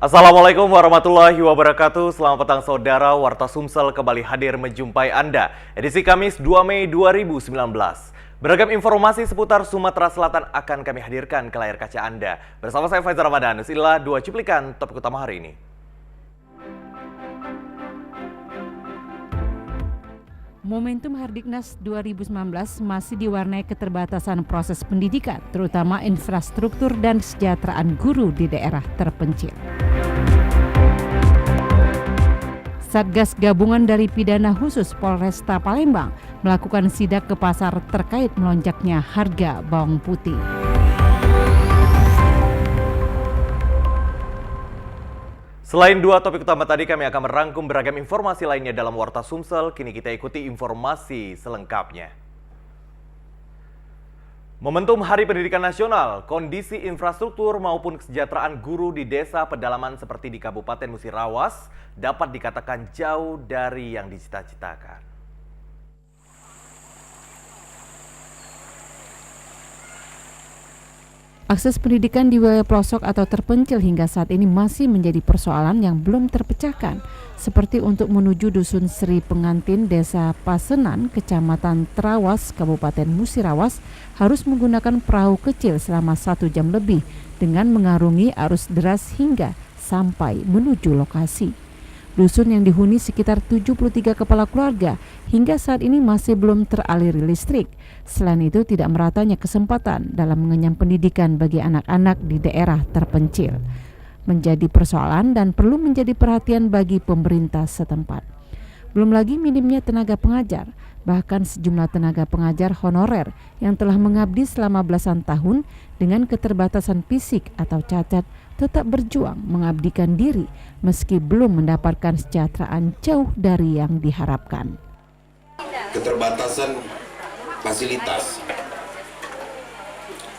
Assalamualaikum warahmatullahi wabarakatuh. Selamat petang saudara, Warta Sumsel kembali hadir menjumpai Anda. Edisi Kamis 2 Mei 2019. Beragam informasi seputar Sumatera Selatan akan kami hadirkan ke layar kaca Anda. Bersama saya Faizal Ramadan, inilah dua cuplikan topik utama hari ini. Momentum Hardiknas 2019 masih diwarnai keterbatasan proses pendidikan, terutama infrastruktur dan kesejahteraan guru di daerah terpencil. Satgas Gabungan dari Pidana Khusus Polresta Palembang melakukan sidak ke pasar terkait melonjaknya harga bawang putih. Selain dua topik utama tadi, kami akan merangkum beragam informasi lainnya dalam Warta Sumsel. Kini kita ikuti informasi selengkapnya. Momentum Hari Pendidikan Nasional, kondisi infrastruktur maupun kesejahteraan guru di desa pedalaman seperti di Kabupaten Musirawas dapat dikatakan jauh dari yang dicita-citakan. Akses pendidikan di wilayah pelosok atau terpencil hingga saat ini masih menjadi persoalan yang belum terpecahkan, seperti untuk menuju Dusun Sri Pengantin, Desa Pasenan, Kecamatan Trawas, Kabupaten Musirawas, harus menggunakan perahu kecil selama 1 jam lebih dengan mengarungi arus deras hingga sampai menuju lokasi. Dusun yang dihuni sekitar 73 kepala keluarga hingga saat ini masih belum teraliri listrik. Selain itu, tidak meratanya kesempatan dalam mengenyam pendidikan bagi anak-anak di daerah terpencil menjadi persoalan dan perlu menjadi perhatian bagi pemerintah setempat. Belum lagi minimnya tenaga pengajar, bahkan sejumlah tenaga pengajar honorer yang telah mengabdi selama belasan tahun dengan keterbatasan fisik atau cacat tetap berjuang mengabdikan diri meski belum mendapatkan kesejahteraan jauh dari yang diharapkan. Keterbatasan fasilitas,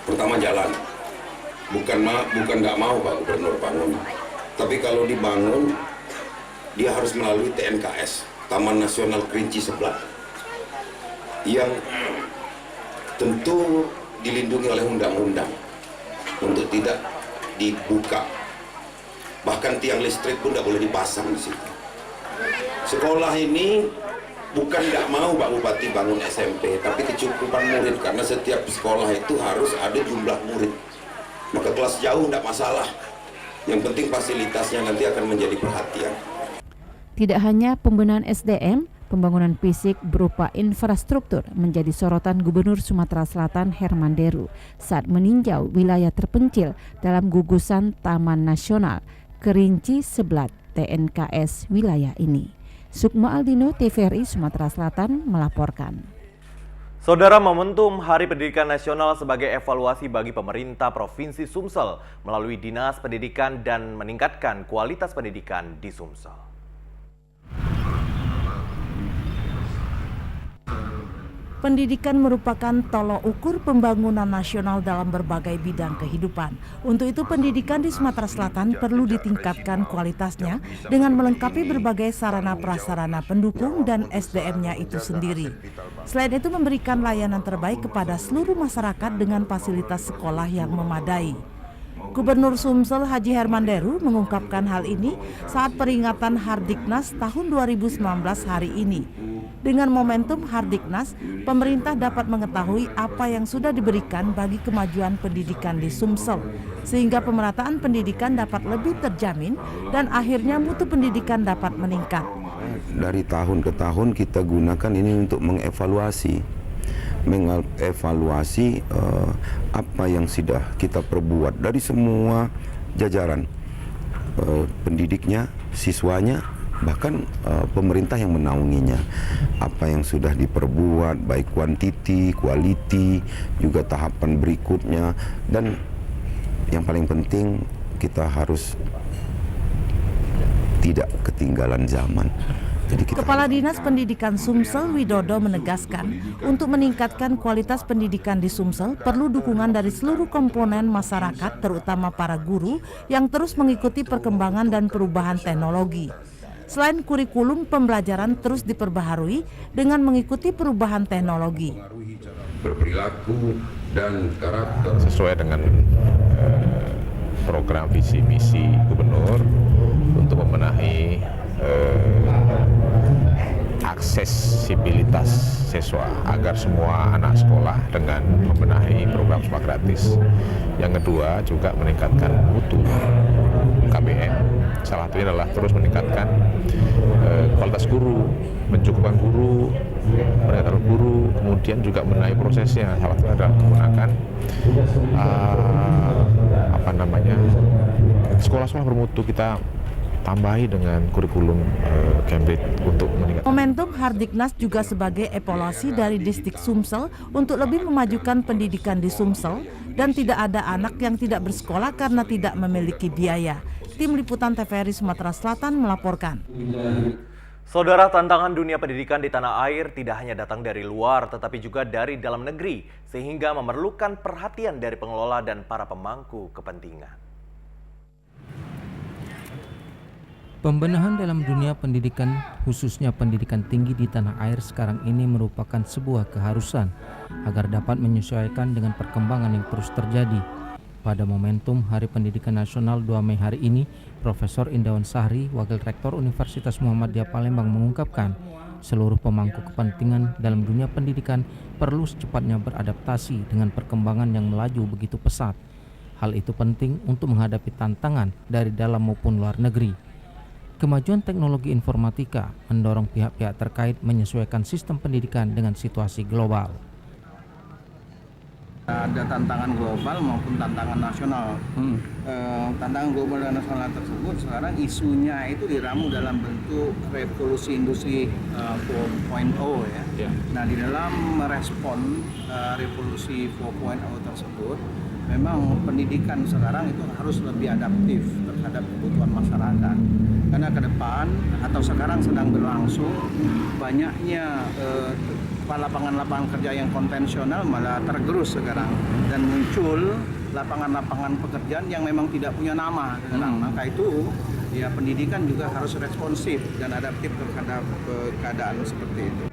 pertama jalan, bukan nggak mau Pak Gubernur bangun, tapi kalau dibangun dia harus melalui TNKS, Taman Nasional Kerinci Sebelah, yang tentu dilindungi oleh undang-undang untuk tidak dibuka, bahkan tiang listrik pun tidak boleh dipasang di situ. Sekolah ini bukan nggak mau Pak Bupati bangun SMP, tapi kecukupan murid, karena setiap sekolah itu harus ada jumlah murid. Maka kelas jauh tidak masalah, yang penting fasilitasnya nanti akan menjadi perhatian. Tidak hanya pembenahan SDM, pembangunan fisik berupa infrastruktur menjadi sorotan Gubernur Sumatera Selatan Herman Deru saat meninjau wilayah terpencil dalam gugusan Taman Nasional Kerinci Seblat TNKS wilayah ini. Sukma Aldino, TVRI Sumatera Selatan melaporkan. Saudara, momentum Hari Pendidikan Nasional sebagai evaluasi bagi pemerintah Provinsi Sumsel melalui Dinas Pendidikan dan meningkatkan kualitas pendidikan di Sumsel. Pendidikan merupakan tolok ukur pembangunan nasional dalam berbagai bidang kehidupan. Untuk itu, pendidikan di Sumatera Selatan perlu ditingkatkan kualitasnya dengan melengkapi berbagai sarana prasarana pendukung dan SDM-nya itu sendiri. Selain itu, memberikan layanan terbaik kepada seluruh masyarakat dengan fasilitas sekolah yang memadai. Gubernur Sumsel Haji Herman Deru mengungkapkan hal ini saat peringatan Hardiknas tahun 2019 hari ini. Dengan momentum Hardiknas, pemerintah dapat mengetahui apa yang sudah diberikan bagi kemajuan pendidikan di Sumsel, sehingga pemerataan pendidikan dapat lebih terjamin dan akhirnya mutu pendidikan dapat meningkat. Dari tahun ke tahun kita gunakan ini untuk mengevaluasi apa yang sudah kita perbuat dari semua jajaran pendidiknya, siswanya, bahkan pemerintah yang menaunginya. Apa yang sudah diperbuat, baik kuantiti, quality, juga tahapan berikutnya, dan yang paling penting kita harus tidak ketinggalan zaman. Kepala Dinas Pendidikan Sumsel Widodo menegaskan, untuk meningkatkan kualitas pendidikan di Sumsel perlu dukungan dari seluruh komponen masyarakat, terutama para guru yang terus mengikuti perkembangan dan perubahan teknologi. Selain kurikulum, pembelajaran terus diperbaharui dengan mengikuti perubahan teknologi. Berperilaku dan karakter sesuai dengan program visi misi gubernur untuk membenahi aksesibilitas siswa agar semua anak sekolah dengan membenahi program sekolah gratis. Yang kedua juga meningkatkan mutu KBM. Salah satunya adalah terus meningkatkan kualitas guru, mencukupkan guru, meningkatkan guru, kemudian juga menaik prosesnya. Salah satunya adalah menggunakan sekolah-sekolah bermutu kita tambahi dengan kurikulum Cambridge untuk meningkatkan. Momentum Hardiknas juga sebagai evaluasi dari Distrik Sumsel untuk lebih memajukan pendidikan di Sumsel dan tidak ada anak yang tidak bersekolah karena tidak memiliki biaya. Tim Liputan TVRI Sumatera Selatan melaporkan. Saudara, tantangan dunia pendidikan di tanah air tidak hanya datang dari luar tetapi juga dari dalam negeri sehingga memerlukan perhatian dari pengelola dan para pemangku kepentingan. Pembenahan dalam dunia pendidikan, khususnya pendidikan tinggi di tanah air sekarang ini merupakan sebuah keharusan agar dapat menyesuaikan dengan perkembangan yang terus terjadi. Pada momentum Hari Pendidikan Nasional 2 Mei hari ini, Profesor Indawan Sahri, Wakil Rektor Universitas Muhammadiyah Palembang mengungkapkan, seluruh pemangku kepentingan dalam dunia pendidikan perlu secepatnya beradaptasi dengan perkembangan yang melaju begitu pesat. Hal itu penting untuk menghadapi tantangan dari dalam maupun luar negeri. Kemajuan teknologi informatika mendorong pihak-pihak terkait menyesuaikan sistem pendidikan dengan situasi global. Ada tantangan global maupun tantangan nasional. Tantangan global dan nasional tersebut sekarang isunya itu diramu dalam bentuk revolusi industri 4.0 ya. Nah, di dalam merespon revolusi 4.0 tersebut, memang pendidikan sekarang itu harus lebih adaptif terhadap kebutuhan masyarakat. Karena ke depan atau sekarang sedang berlangsung banyaknya lapangan-lapangan kerja yang konvensional malah tergerus sekarang dan muncul lapangan-lapangan pekerjaan yang memang tidak punya nama sekarang. Maka itu ya pendidikan juga harus responsif dan adaptif terhadap keadaan seperti itu.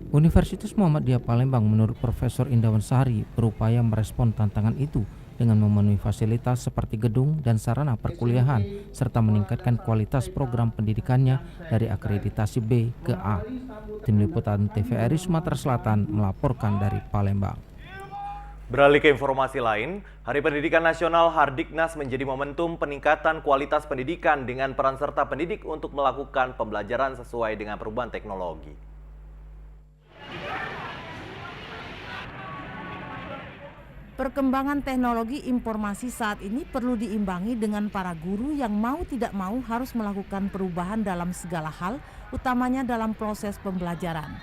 Universitas Muhammadiyah Palembang menurut Profesor Indawan Sahri berupaya merespon tantangan itu dengan memenuhi fasilitas seperti gedung dan sarana perkuliahan serta meningkatkan kualitas program pendidikannya dari akreditasi B ke A. Tim Liputan TVRI Sumatera Selatan melaporkan dari Palembang. Beralih ke informasi lain, Hari Pendidikan Nasional Hardiknas menjadi momentum peningkatan kualitas pendidikan dengan peran serta pendidik untuk melakukan pembelajaran sesuai dengan perubahan teknologi. Perkembangan teknologi informasi saat ini perlu diimbangi dengan para guru yang mau tidak mau harus melakukan perubahan dalam segala hal, utamanya dalam proses pembelajaran.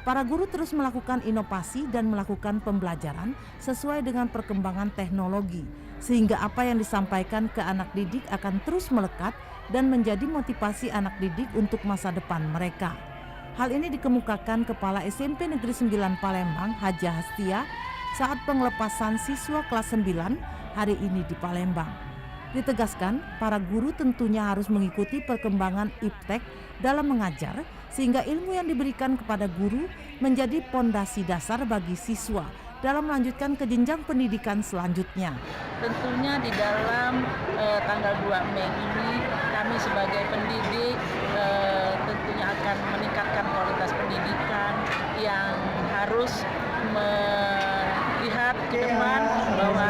Para guru terus melakukan inovasi dan melakukan pembelajaran sesuai dengan perkembangan teknologi, sehingga apa yang disampaikan ke anak didik akan terus melekat dan menjadi motivasi anak didik untuk masa depan mereka. Hal ini dikemukakan Kepala SMP Negeri 9 Palembang, Haja Hastia, saat pengelepasan siswa kelas 9 hari ini di Palembang. Ditegaskan, para guru tentunya harus mengikuti perkembangan iptek dalam mengajar, sehingga ilmu yang diberikan kepada guru menjadi pondasi dasar bagi siswa dalam melanjutkan ke jenjang pendidikan selanjutnya. Tentunya di dalam tanggal 2 Mei ini kami sebagai pendidik tentunya akan meningkatkan kualitas pendidikan yang harus melihat ke depan bahwa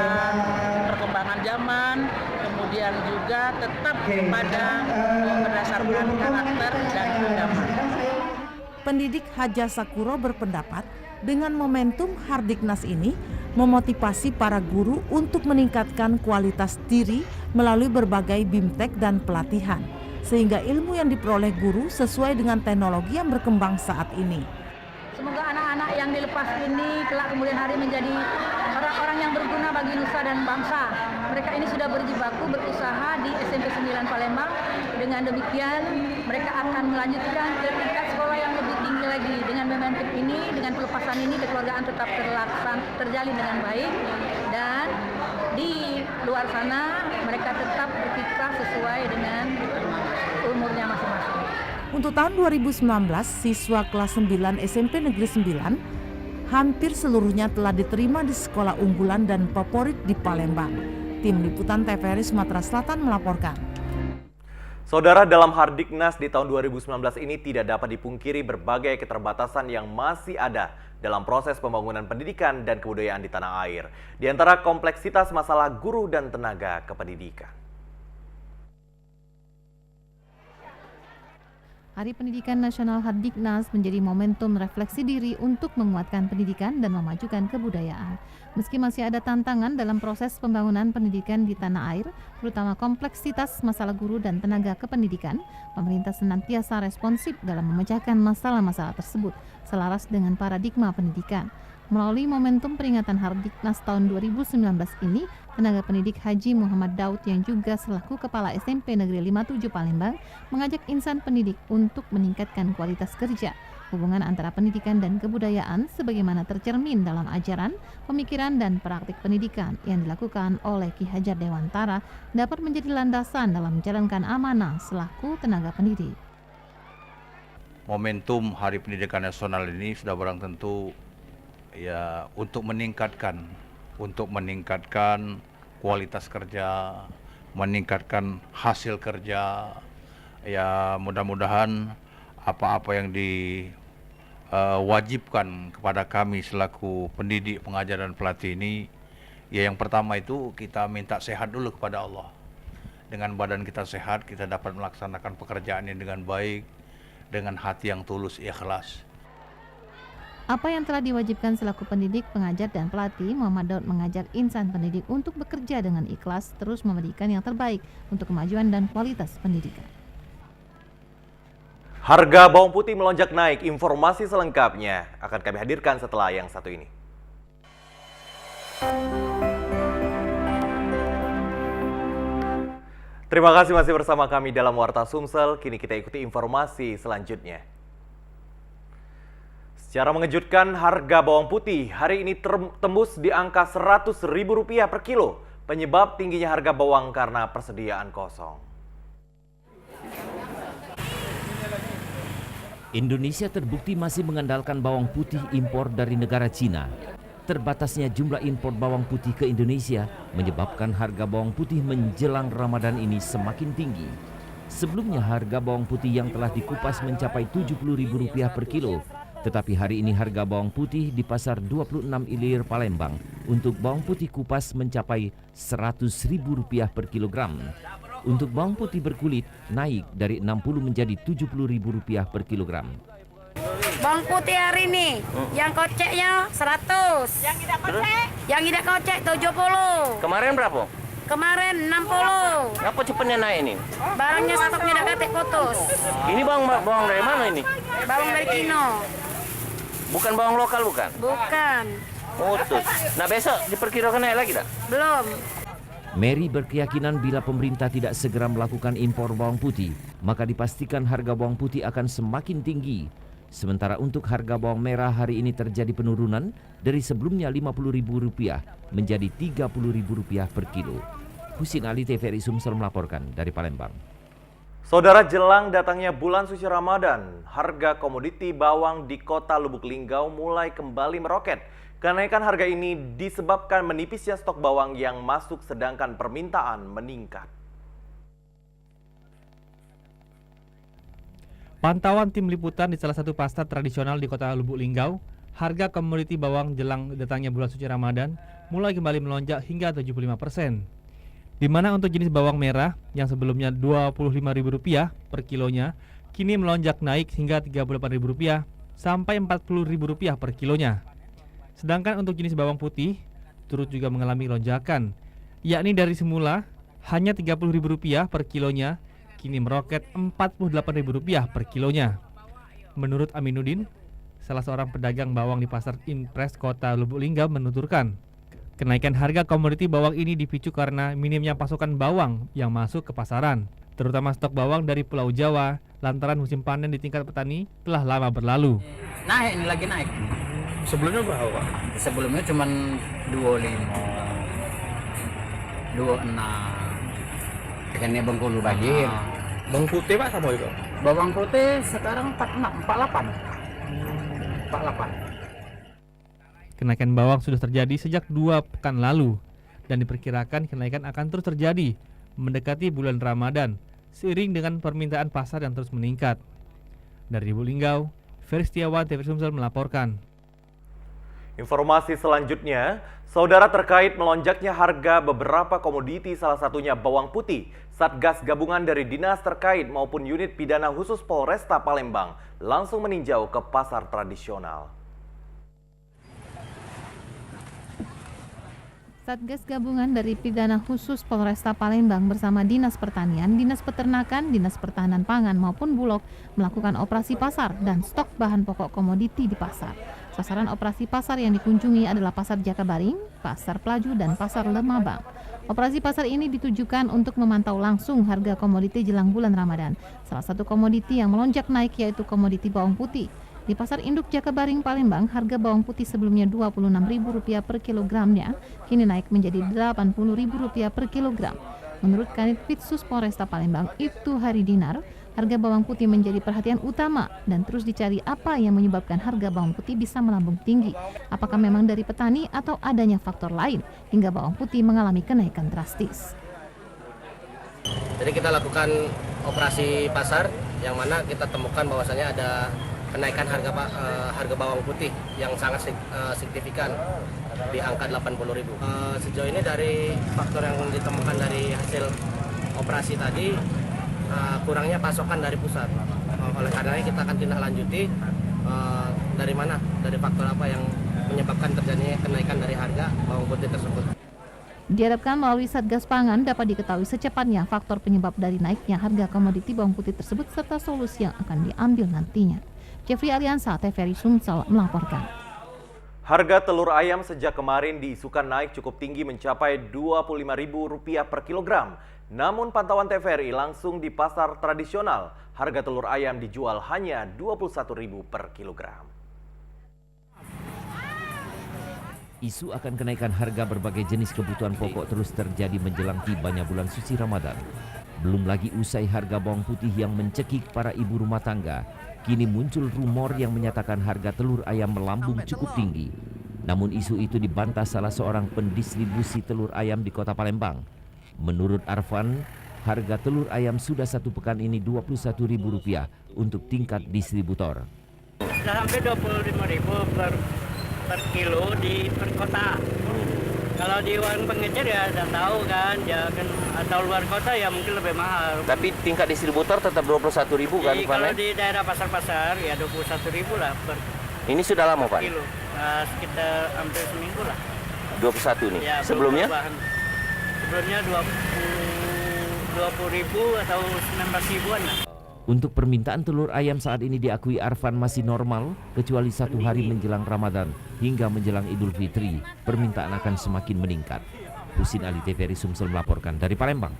perkembangan zaman, kemudian juga tetap pada berdasarkan karakter dan agama. Pendidik Haja Sakuro berpendapat dengan momentum Hardiknas ini memotivasi para guru untuk meningkatkan kualitas diri melalui berbagai bimtek dan pelatihan, sehingga ilmu yang diperoleh guru sesuai dengan teknologi yang berkembang saat ini. Semoga anak-anak yang dilepas ini kelak kemudian hari menjadi orang-orang yang berguna bagi nusa dan bangsa. Mereka ini sudah berjibaku berusaha di SMP 9 Palembang. Dengan demikian mereka akan melanjutkan ke tingkat sekolah yang lebih tinggi lagi. Dengan momentum ini, dengan pelepasan ini, kekeluargaan tetap terjalin dengan baik, dan di luar sana mereka tetap berkiprah sesuai dengan umurnya masing-masing. Untuk tahun 2019, siswa kelas 9 SMP Negeri 9 hampir seluruhnya telah diterima di sekolah unggulan dan favorit di Palembang. Tim Liputan TVRI Sumatera Selatan melaporkan. Saudara, dalam Hardiknas di tahun 2019 ini tidak dapat dipungkiri berbagai keterbatasan yang masih ada dalam proses pembangunan pendidikan dan kebudayaan di tanah air. Di antara kompleksitas masalah guru dan tenaga kependidikan. Hari Pendidikan Nasional Hardiknas menjadi momentum refleksi diri untuk menguatkan pendidikan dan memajukan kebudayaan. Meski masih ada tantangan dalam proses pembangunan pendidikan di tanah air, terutama kompleksitas masalah guru dan tenaga kependidikan, pemerintah senantiasa responsif dalam memecahkan masalah-masalah tersebut, selaras dengan paradigma pendidikan. Melalui momentum peringatan Hardiknas tahun 2019 ini, tenaga pendidik Haji Muhammad Daud yang juga selaku Kepala SMP Negeri 57 Palembang mengajak insan pendidik untuk meningkatkan kualitas kerja. Hubungan antara pendidikan dan kebudayaan sebagaimana tercermin dalam ajaran, pemikiran, dan praktik pendidikan yang dilakukan oleh Ki Hajar Dewantara dapat menjadi landasan dalam menjalankan amanah selaku tenaga pendidik. Momentum Hari Pendidikan Nasional ini sudah barang tentu ya untuk meningkatkan kualitas kerja, meningkatkan hasil kerja. Ya mudah-mudahan apa-apa yang diwajibkan kepada kami selaku pendidik, pengajar dan pelatih ini, ya yang pertama itu kita minta sehat dulu kepada Allah. Dengan badan kita sehat, kita dapat melaksanakan pekerjaan ini dengan baik, dengan hati yang tulus, ikhlas. Apa yang telah diwajibkan selaku pendidik, pengajar, dan pelatih, Muhammad Daud mengajak insan pendidik untuk bekerja dengan ikhlas, terus memberikan yang terbaik untuk kemajuan dan kualitas pendidikan. Harga bawang putih melonjak naik. Informasi selengkapnya akan kami hadirkan setelah yang satu ini. Terima kasih masih bersama kami dalam Warta Sumsel. Kini kita ikuti informasi selanjutnya. Secara mengejutkan, harga bawang putih hari ini tembus di angka Rp100.000 per kilo. Penyebab tingginya harga bawang karena persediaan kosong. Indonesia terbukti masih mengandalkan bawang putih impor dari negara Cina. Terbatasnya jumlah impor bawang putih ke Indonesia menyebabkan harga bawang putih menjelang Ramadan ini semakin tinggi. Sebelumnya harga bawang putih yang telah dikupas mencapai Rp70.000 per kilo. Tetapi hari ini harga bawang putih di pasar 26 Ilir Palembang untuk bawang putih kupas mencapai Rp100.000 per kilogram. Untuk bawang putih berkulit naik dari Rp60 menjadi Rp70.000 per kilogram. Bawang putih hari ini yang koceknya 100. Yang tidak kocek? Yang tidak kocek 70. Kemarin berapa? Kemarin 60. Apa cepatnya naik ini? Barangnya stoknya tidak ketik putus. Ini bawang dari mana ini? Bawang dari Cina. Bukan bawang lokal bukan? Bukan. Putus. Nah besok diperkirakan naik lagi tak? Belum. Mary berkeyakinan bila pemerintah tidak segera melakukan impor bawang putih, maka dipastikan harga bawang putih akan semakin tinggi. Sementara untuk harga bawang merah hari ini terjadi penurunan dari sebelumnya Rp50.000 menjadi Rp30.000 per kilo. Husin Ali, TVRI Sumsel melaporkan dari Palembang. Saudara, jelang datangnya bulan suci Ramadan, harga komoditi bawang di kota Lubuk Linggau mulai kembali meroket. Kenaikan harga ini disebabkan menipisnya stok bawang yang masuk sedangkan permintaan meningkat. Pantauan tim liputan di salah satu pasar tradisional di kota Lubuk Linggau, harga komoditi bawang jelang datangnya bulan suci Ramadan mulai kembali melonjak hingga 75%. Di mana untuk jenis bawang merah yang sebelumnya Rp25.000 per kilonya, kini melonjak naik hingga Rp38.000 sampai Rp40.000 per kilonya. Sedangkan untuk jenis bawang putih turut juga mengalami lonjakan, yakni dari semula hanya Rp30.000 per kilonya, kini meroket Rp48.000 per kilonya. Menurut Aminuddin, salah seorang pedagang bawang di Pasar Impres Kota Lubuk Linggau menuturkan, kenaikan harga komoditi bawang ini dipicu karena minimnya pasokan bawang yang masuk ke pasaran, terutama stok bawang dari Pulau Jawa, lantaran musim panen di tingkat petani telah lama berlalu. Naik, ini lagi naik. Sebelumnya berapa, Pak? Sebelumnya cuma 25, 26. Ikannya Bengkulu banjir. Bawang putih, Pak, sama itu? Bawang putih sekarang 48. Kenaikan bawang sudah terjadi sejak 2 pekan lalu. dan diperkirakan kenaikan akan terus terjadi mendekati bulan Ramadan seiring dengan permintaan pasar yang terus meningkat. Dari Lubuk Linggau, Ferry Setiawan, TVRI Sumsel melaporkan. Informasi selanjutnya, saudara, terkait melonjaknya harga beberapa komoditi salah satunya bawang putih, Satgas gabungan dari dinas terkait maupun unit pidana khusus Polresta Palembang langsung meninjau ke pasar tradisional. Satgas gabungan dari pidana khusus Polresta Palembang bersama Dinas Pertanian, Dinas Peternakan, Dinas Pertahanan Pangan maupun Bulog melakukan operasi pasar dan stok bahan pokok komoditi di pasar. Sasaran operasi pasar yang dikunjungi adalah Pasar Jakabaring, Pasar Pelaju, dan Pasar Lemabang. Operasi pasar ini ditujukan untuk memantau langsung harga komoditi jelang bulan Ramadan. Salah satu komoditi yang melonjak naik yaitu komoditi bawang putih. Di Pasar Induk Jakabaring Palembang, harga bawang putih sebelumnya Rp26.000 per kilogramnya, kini naik menjadi Rp80.000 per kilogram. Menurut Kanit Pitsus Polresta Palembang, Ibtu Hari Dinar, harga bawang putih menjadi perhatian utama dan terus dicari apa yang menyebabkan harga bawang putih bisa melambung tinggi. Apakah memang dari petani atau adanya faktor lain hingga bawang putih mengalami kenaikan drastis. Jadi kita lakukan operasi pasar yang mana kita temukan bahwasanya ada kenaikan harga bawang putih yang sangat signifikan di angka 80.000. Sejauh ini dari faktor yang ditemukan dari hasil operasi tadi, kurangnya pasokan dari pusat. Oleh karenanya kita akan tindak lanjuti dari mana, dari faktor apa yang menyebabkan terjadinya kenaikan dari harga bawang putih tersebut. Diharapkan melalui Satgas Pangan dapat diketahui secepatnya faktor penyebab dari naiknya harga komoditi bawang putih tersebut serta solusi yang akan diambil nantinya. Jeffrey Aliansa, TVRI Sumsel melaporkan. Harga telur ayam sejak kemarin diisukan naik cukup tinggi mencapai Rp25.000 per kilogram. Namun pantauan TVRI langsung di pasar tradisional, harga telur ayam dijual hanya Rp21.000 per kilogram. Isu akan kenaikan harga berbagai jenis kebutuhan pokok terus terjadi menjelang tibanya bulan suci Ramadan. Belum lagi usai harga bawang putih yang mencekik para ibu rumah tangga, kini muncul rumor yang menyatakan harga telur ayam melambung cukup tinggi. Namun isu itu dibantah salah seorang pendistribusi telur ayam di Kota Palembang. Menurut Arfan, harga telur ayam sudah satu pekan ini Rp21.000 untuk tingkat distributor. Sudah sampai Rp25.000 per kilo di kota. Kalau di warung pengecer ya udah tahu kan, ya kan, atau luar kota ya mungkin lebih mahal. Tapi tingkat distributor tetap Rp21.000 kan? Kalau di daerah pasar-pasar ya Rp21.000 lah per Ini sudah lama Pak? kilo. Sekitar hampir seminggu lah. 21 nih? Ya, sebelumnya? Sebelumnya 20.000 atau 19.000-an lah. Untuk permintaan telur ayam saat ini diakui Arfan masih normal, kecuali satu hari menjelang Ramadan hingga menjelang Idul Fitri, permintaan akan semakin meningkat. Husin Ali, TVRI Sumsel melaporkan dari Palembang.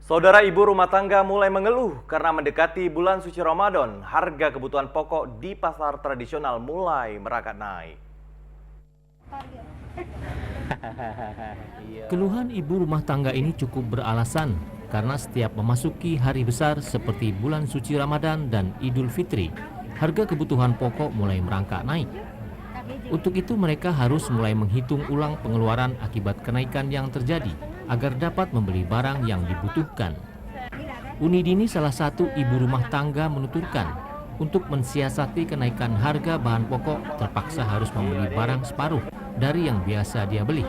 Saudara, ibu rumah tangga mulai mengeluh karena mendekati bulan suci Ramadan, harga kebutuhan pokok di pasar tradisional mulai merangkak naik. Keluhan ibu rumah tangga ini cukup beralasan karena setiap memasuki hari besar seperti bulan suci Ramadan dan Idul Fitri, harga kebutuhan pokok mulai merangkak naik. Untuk itu mereka harus mulai menghitung ulang pengeluaran akibat kenaikan yang terjadi agar dapat membeli barang yang dibutuhkan. Unidini, salah satu ibu rumah tangga, menuturkan untuk mensiasati kenaikan harga bahan pokok terpaksa harus membeli barang separuh dari yang biasa dia beli.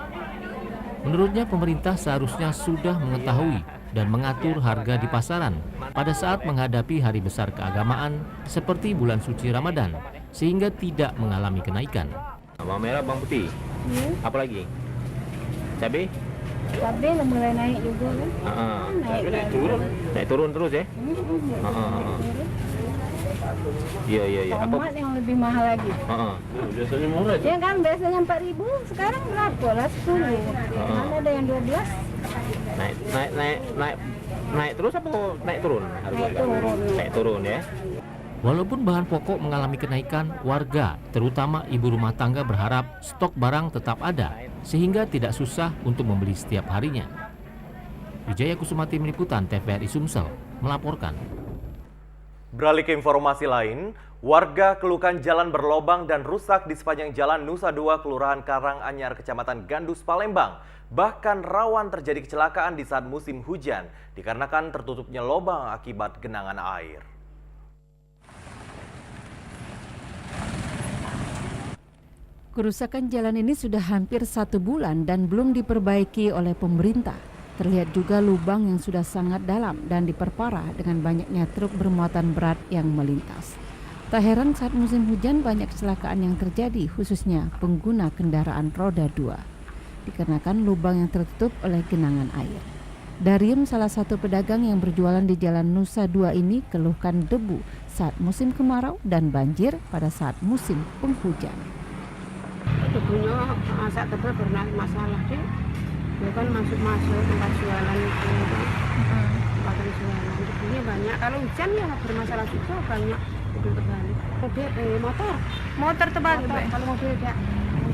Menurutnya pemerintah seharusnya sudah mengetahui dan mengatur harga di pasaran pada saat menghadapi hari besar keagamaan seperti bulan suci Ramadan sehingga tidak mengalami kenaikan. Bawang merah, bawang putih. Apa lagi? Cabai? Cabai mulai naik juga kan? Naik turun terus ya? Iya. Tomat yang lebih mahal lagi. Biasanya murah. Ya kan biasanya 4.000, sekarang berapa lah 10. Mana ada yang 12? Naik terus apa naik turun? Naik turun ya. Walaupun bahan pokok mengalami kenaikan, warga, terutama ibu rumah tangga, berharap stok barang tetap ada sehingga tidak susah untuk membeli setiap harinya. Wijaya Kusumati, Meliputan, TVRI Sumsel melaporkan. Beralih ke informasi lain, Warga keluhkan jalan berlobang dan rusak di sepanjang Jalan Nusa Dua, Kelurahan Karanganyar, Kecamatan Gandus, Palembang. Bahkan rawan terjadi kecelakaan di saat musim hujan dikarenakan tertutupnya lobang akibat genangan air. Kerusakan jalan ini sudah hampir 1 bulan dan belum diperbaiki oleh pemerintah. Terlihat juga lubang yang sudah sangat dalam dan diperparah dengan banyaknya truk bermuatan berat yang melintas. Tak heran saat musim hujan banyak kecelakaan yang terjadi, khususnya pengguna kendaraan roda 2, dikarenakan lubang yang tertutup oleh genangan air. Darium, salah satu pedagang yang berjualan di Jalan Nusa Dua ini, keluhkan debu saat musim kemarau dan banjir pada saat musim penghujan. Debunya saat tebal pernah masalah deh. Dia kan masuk-masuk tempat jualan itu, tempat jualan. Debunya banyak. Kalau hujan ya bermasalah juga banyak. Mobil terbalik. Motor terbalik. Kalau mobil kayak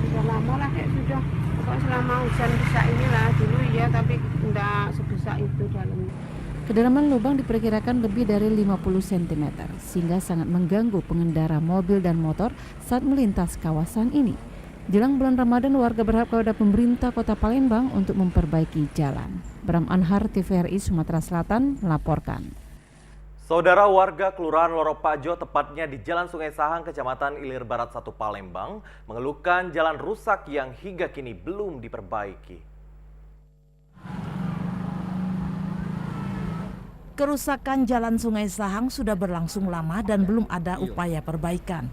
sudah lama lah kayak sudah. Pokoknya selama hujan besar inilah dulu ya, tapi enggak sebesar itu dalamnya. Kedalaman lubang diperkirakan lebih dari 50 cm, sehingga sangat mengganggu pengendara mobil dan motor saat melintas kawasan ini. Jelang bulan Ramadan, warga berharap kepada pemerintah Kota Palembang untuk memperbaiki jalan. Bram Anhar, TVRI Sumatera Selatan melaporkan. Saudara, warga Kelurahan Loropajo, tepatnya di Jalan Sungai Sahang, Kecamatan Ilir Barat 1 Palembang, mengeluhkan jalan rusak yang hingga kini belum diperbaiki. Kerusakan Jalan Sungai Sahang sudah berlangsung lama dan belum ada upaya perbaikan.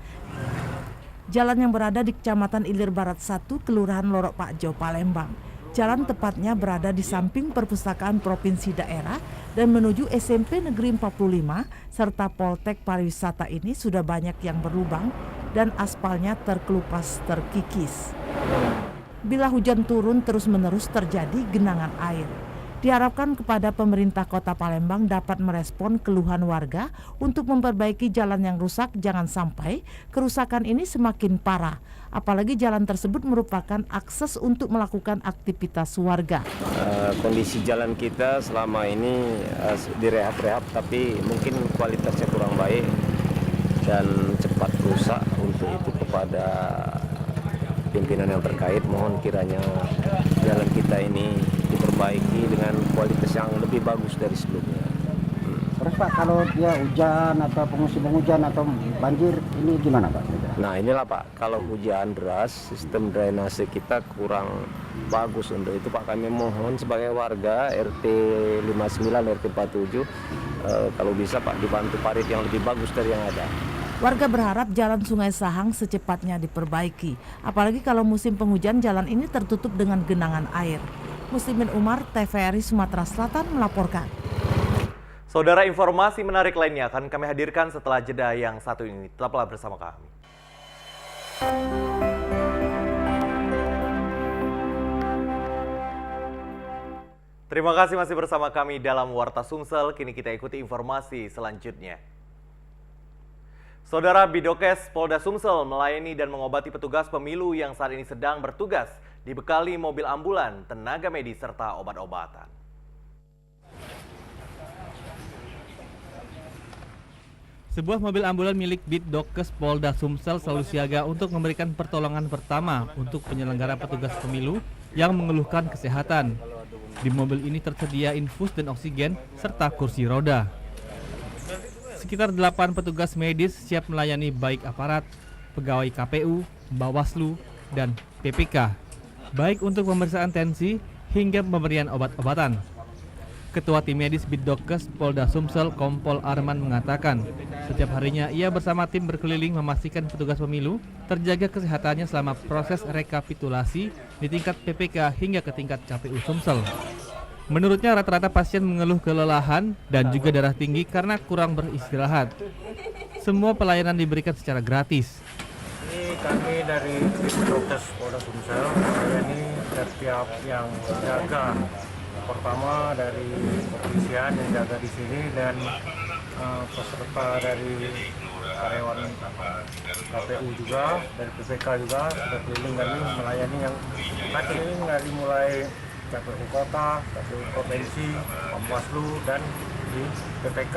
Jalan yang berada di Kecamatan Ilir Barat 1, Kelurahan Loropajo, Palembang. Jalan tepatnya berada di samping Perpustakaan Provinsi Daerah dan menuju SMP Negeri 45 serta Poltek Pariwisata ini sudah banyak yang berlubang dan aspalnya terkelupas terkikis. Bila hujan turun terus-menerus terjadi genangan air. Diharapkan kepada pemerintah Kota Palembang dapat merespon keluhan warga untuk memperbaiki jalan yang rusak, jangan sampai kerusakan ini semakin parah. Apalagi jalan tersebut merupakan akses untuk melakukan aktivitas warga. Kondisi jalan kita selama ini direhab-rehab, tapi mungkin kualitasnya kurang baik dan cepat rusak. Untuk itu kepada pimpinan yang terkait, mohon kiranya jalan kita ini diperbaiki dengan kualitas yang lebih bagus dari sebelumnya. Terus Pak, kalau dia hujan atau musim hujan atau banjir, ini gimana Pak? Nah inilah Pak, kalau hujan deras, sistem drainase kita kurang bagus. Untuk itu Pak, kami mohon sebagai warga RT 59, RT 47, kalau bisa Pak dibantu parit yang lebih bagus dari yang ada. Warga berharap jalan Sungai Sahang secepatnya diperbaiki. Apalagi kalau musim penghujan jalan ini tertutup dengan genangan air. Muslimin Umar, TVRI Sumatera Selatan melaporkan. Saudara, informasi menarik lainnya akan kami hadirkan setelah jeda yang satu ini. Tetaplah bersama kami. Terima kasih masih bersama kami dalam Warta Sumsel. Kini kita ikuti informasi selanjutnya. Saudara, Bidokes Polda Sumsel melayani dan mengobati petugas pemilu yang saat ini sedang bertugas, dibekali mobil ambulan, tenaga medis, serta obat-obatan. Sebuah mobil ambulan milik Bidokes Polda Sumsel selalu siaga untuk memberikan pertolongan pertama untuk penyelenggara petugas pemilu yang mengeluhkan kesehatan. Di mobil ini tersedia infus dan oksigen serta kursi roda. Sekitar 8 petugas medis siap melayani baik aparat, pegawai KPU, Bawaslu, dan PPK, baik untuk pemeriksaan tensi hingga pemberian obat-obatan. Ketua Tim Medis Bidokes Polda Sumsel, Kompol Arman, mengatakan setiap harinya ia bersama tim berkeliling memastikan petugas pemilu terjaga kesehatannya selama proses rekapitulasi di tingkat PPK hingga ke tingkat KPU Sumsel. Menurutnya rata-rata pasien mengeluh kelelahan dan juga darah tinggi karena kurang beristirahat. Semua pelayanan diberikan secara gratis. Ini kami dari Bidokes Polda Sumsel melayani setiap yang jaga. Pertama dari kepolisian yang jaga di sini dan peserta dari karyawan KPU juga, dari PPK juga sudah keliling kami melayani yang keliling dari mulai KPU Kota, KPU Provinsi, Bawaslu dan di PPK.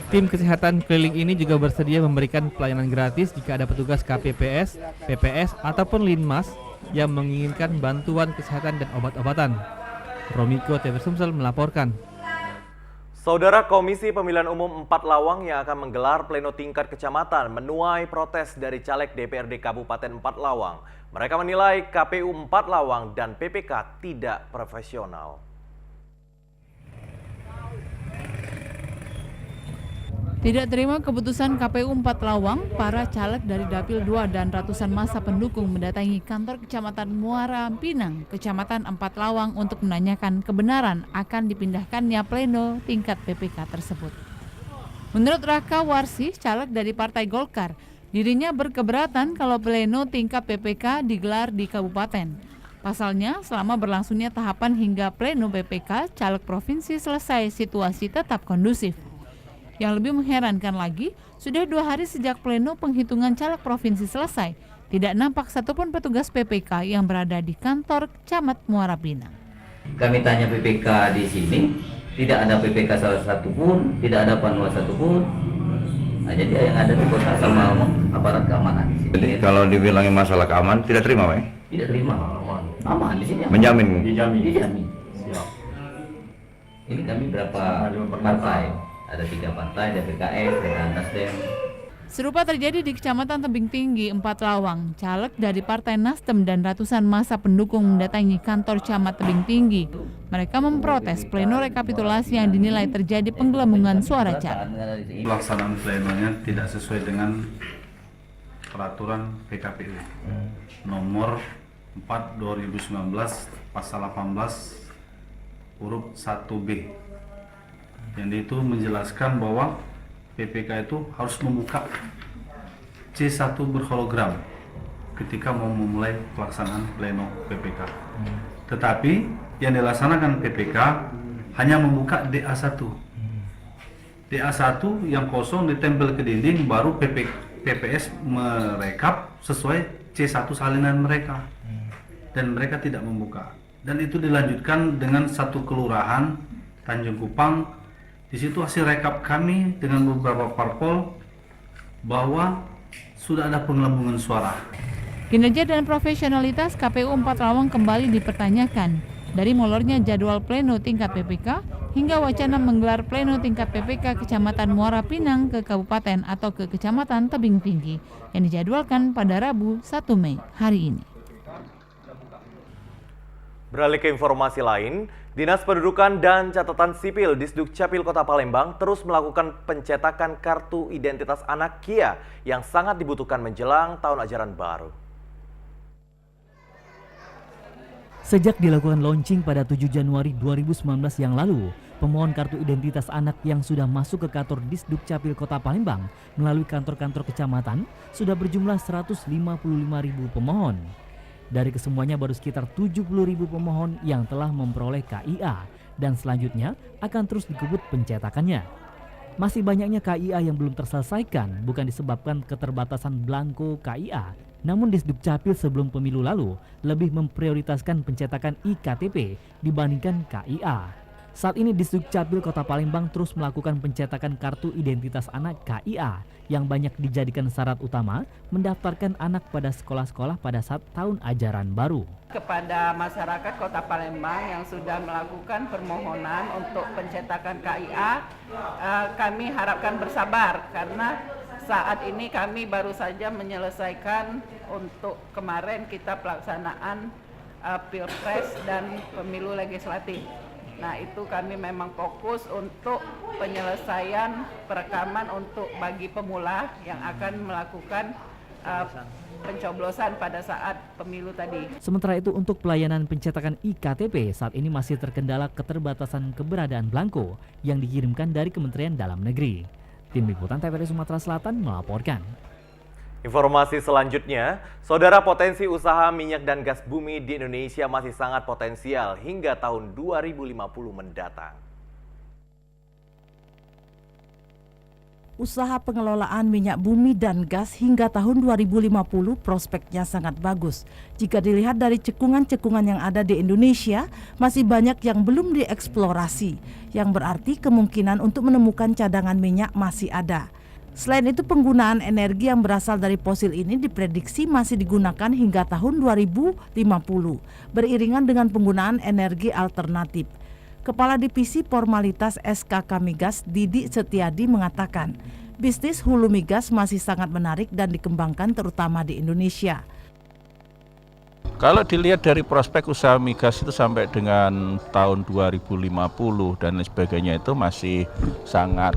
Tim kesehatan keliling ini juga bersedia memberikan pelayanan gratis jika ada petugas KPPS, PPS, ataupun Linmas yang menginginkan bantuan kesehatan dan obat-obatan. Romiko TV Sumsel melaporkan. Saudara, Komisi Pemilihan Umum 4 Lawang yang akan menggelar pleno tingkat kecamatan menuai protes dari caleg DPRD Kabupaten 4 Lawang. Mereka menilai KPU 4 Lawang dan PPK tidak profesional. Tidak terima keputusan KPU 4 Lawang, para caleg dari Dapil 2 dan ratusan massa pendukung mendatangi kantor Kecamatan Muara Pinang, Kecamatan 4 Lawang untuk menanyakan kebenaran akan dipindahkannya pleno tingkat PPK tersebut. Menurut Raka Warsi, caleg dari Partai Golkar, dirinya berkeberatan kalau pleno tingkat PPK digelar di kabupaten. Pasalnya, selama berlangsungnya tahapan hingga pleno PPK, caleg provinsi selesai, situasi tetap kondusif. Yang lebih mengherankan lagi, sudah 2 hari sejak pleno penghitungan caleg provinsi selesai, tidak nampak satupun petugas PPK yang berada di kantor Camat Muara Pinang. Kami tanya PPK di sini, tidak ada PPK salah satu pun, tidak ada panwas satu pun. Nah, jadi yang ada di kota sama aparat keamanan. Jadi kalau dibilangin masalah keamanan, tidak terima, Pak? Tidak terima. Aman di sini. Menjamin? Dijamin. Ini kami berapa partai? Ada 3 partai, ada PKS, ada Nasdem. Serupa terjadi di Kecamatan Tebing Tinggi, 4 Lawang. Caleg dari Partai Nasdem dan ratusan massa pendukung mendatangi kantor Camat Tebing Tinggi. Mereka memprotes pleno rekapitulasi yang dinilai terjadi penggelembungan suara caleg. Pelaksanaan plenonya tidak sesuai dengan peraturan PKPU nomor 4 2019 pasal 18 huruf 1B. Yang itu menjelaskan bahwa PPK itu harus membuka C1 berhologram ketika mau memulai pelaksanaan pleno PPK. Tetapi yang dilaksanakan PPK hanya membuka DA1. DA1 yang kosong ditempel ke dinding, baru PPS merekap sesuai C1 salinan mereka. Dan mereka tidak membuka. Dan itu dilanjutkan dengan satu kelurahan Tanjung Kupang. Di situ hasil rekap kami dengan beberapa parpol bahwa sudah ada penggelembungan suara. Kinerja dan profesionalitas KPU 4 Lawang kembali dipertanyakan. Dari molornya jadwal pleno tingkat PPK hingga wacana menggelar pleno tingkat PPK Kecamatan Muara Pinang ke kabupaten atau ke Kecamatan Tebing Tinggi yang dijadwalkan pada Rabu 1 Mei hari ini. Beralih ke informasi lain, Dinas Pendudukan dan Catatan Sipil Disduk Capil Kota Palembang terus melakukan pencetakan kartu identitas anak KIA yang sangat dibutuhkan menjelang tahun ajaran baru. Sejak dilakukan launching pada 7 Januari 2019 yang lalu, pemohon kartu identitas anak yang sudah masuk ke kantor Disduk Capil Kota Palembang melalui kantor-kantor kecamatan sudah berjumlah 155.000 pemohon. Dari kesemuanya baru sekitar 70.000 pemohon yang telah memperoleh KIA dan selanjutnya akan terus dikebut pencetakannya. Masih banyaknya KIA yang belum terselesaikan bukan disebabkan keterbatasan belangko KIA, namun Disduk Capil sebelum pemilu lalu lebih memprioritaskan pencetakan IKTP dibandingkan KIA. Saat ini Disduk Capil Kota Palembang terus melakukan pencetakan kartu identitas anak KIA yang banyak dijadikan syarat utama mendaftarkan anak pada sekolah-sekolah pada saat tahun ajaran baru. Kepada masyarakat Kota Palembang yang sudah melakukan permohonan untuk pencetakan KIA, kami harapkan bersabar karena saat ini kami baru saja menyelesaikan untuk kemarin kita pelaksanaan Pilpres dan pemilu legislatif. Nah, itu kami memang fokus untuk penyelesaian perekaman untuk bagi pemula yang akan melakukan pencoblosan pada saat pemilu tadi. Sementara itu untuk pelayanan pencetakan IKTP saat ini masih terkendala keterbatasan keberadaan belangko yang dikirimkan dari Kementerian Dalam Negeri. Tim Liputan TVRI Sumatera Selatan melaporkan. Informasi selanjutnya, saudara, potensi usaha minyak dan gas bumi di Indonesia masih sangat potensial hingga tahun 2050 mendatang. Usaha pengelolaan minyak bumi dan gas hingga tahun 2050 prospeknya sangat bagus. Jika dilihat dari cekungan-cekungan yang ada di Indonesia, masih banyak yang belum dieksplorasi, yang berarti kemungkinan untuk menemukan cadangan minyak masih ada. Selain itu, penggunaan energi yang berasal dari fosil ini diprediksi masih digunakan hingga tahun 2050, beriringan dengan penggunaan energi alternatif. Kepala Divisi Formalitas SKK Migas Didi Setiadi mengatakan, bisnis hulu migas masih sangat menarik dan dikembangkan terutama di Indonesia. Kalau dilihat dari prospek usaha migas itu sampai dengan tahun 2050 dan lain sebagainya itu masih sangat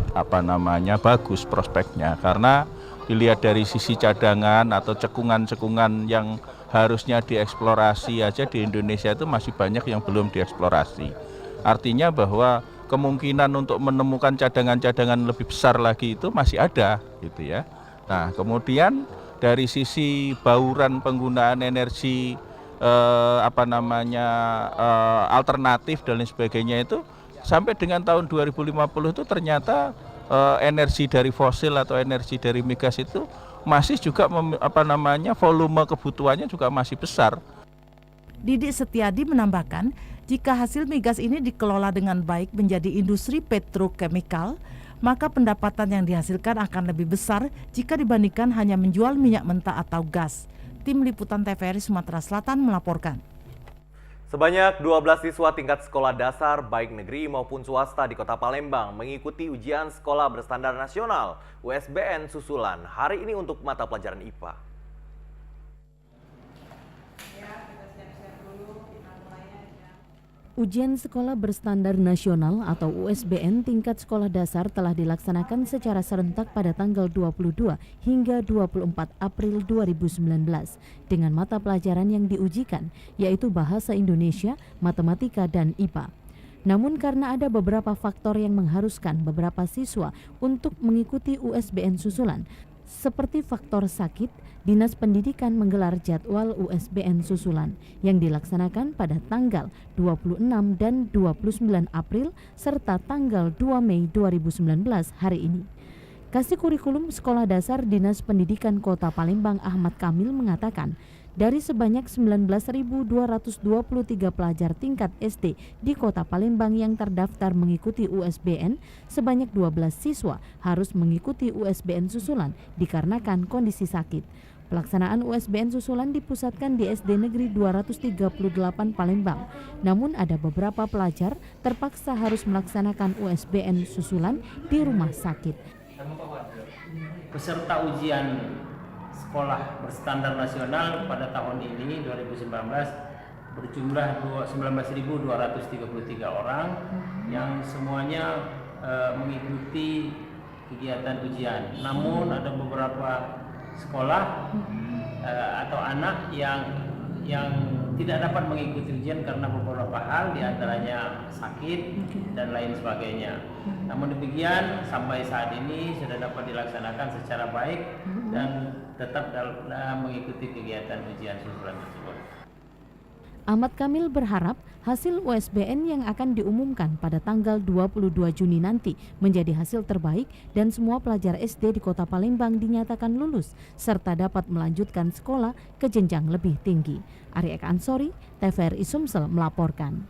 bagus prospeknya, karena dilihat dari sisi cadangan atau cekungan-cekungan yang harusnya dieksplorasi aja di Indonesia itu masih banyak yang belum dieksplorasi. Artinya bahwa kemungkinan untuk menemukan cadangan-cadangan lebih besar lagi itu masih ada gitu ya. Nah, kemudian dari sisi bauran penggunaan energi alternatif dan lain sebagainya itu sampai dengan tahun 2050 itu ternyata energi dari fosil atau energi dari migas itu masih juga volume kebutuhannya juga masih besar. Didi Setiadi menambahkan, jika hasil migas ini dikelola dengan baik menjadi industri petrokemikal, maka pendapatan yang dihasilkan akan lebih besar jika dibandingkan hanya menjual minyak mentah atau gas. Tim Liputan TVRI Sumatera Selatan melaporkan. Sebanyak 12 siswa tingkat sekolah dasar baik negeri maupun swasta di Kota Palembang mengikuti ujian sekolah berstandar nasional USBN susulan hari ini untuk mata pelajaran IPA. Ujian sekolah berstandar nasional atau USBN tingkat sekolah dasar telah dilaksanakan secara serentak pada tanggal 22 hingga 24 April 2019 dengan mata pelajaran yang diujikan yaitu Bahasa Indonesia, Matematika, dan IPA. Namun karena ada beberapa faktor yang mengharuskan beberapa siswa untuk mengikuti USBN susulan, seperti faktor sakit, Dinas Pendidikan menggelar jadwal USBN susulan yang dilaksanakan pada tanggal 26 dan 29 April serta tanggal 2 Mei 2019 hari ini. Kasih Kurikulum Sekolah Dasar Dinas Pendidikan Kota Palembang Ahmad Kamil mengatakan, dari sebanyak 19.223 pelajar tingkat SD di Kota Palembang yang terdaftar mengikuti USBN, sebanyak 12 siswa harus mengikuti USBN susulan dikarenakan kondisi sakit. Pelaksanaan USBN susulan dipusatkan di SD Negeri 238 Palembang. Namun ada beberapa pelajar terpaksa harus melaksanakan USBN susulan di rumah sakit. Peserta ujian sekolah berstandar nasional pada tahun ini 2019 berjumlah 19.233 orang yang semuanya mengikuti kegiatan ujian. Namun ada beberapa sekolah atau anak yang tidak dapat mengikuti ujian karena beberapa hal, diantaranya sakit dan lain sebagainya. Namun demikian sampai saat ini sudah dapat dilaksanakan secara baik dan tetap dalam mengikuti kegiatan ujian susulan tersebut. Ahmad Kamil berharap hasil USBN yang akan diumumkan pada tanggal 22 Juni nanti menjadi hasil terbaik dan semua pelajar SD di Kota Palembang dinyatakan lulus serta dapat melanjutkan sekolah ke jenjang lebih tinggi. Ari Eka Ansori, TVRI Sumsel melaporkan.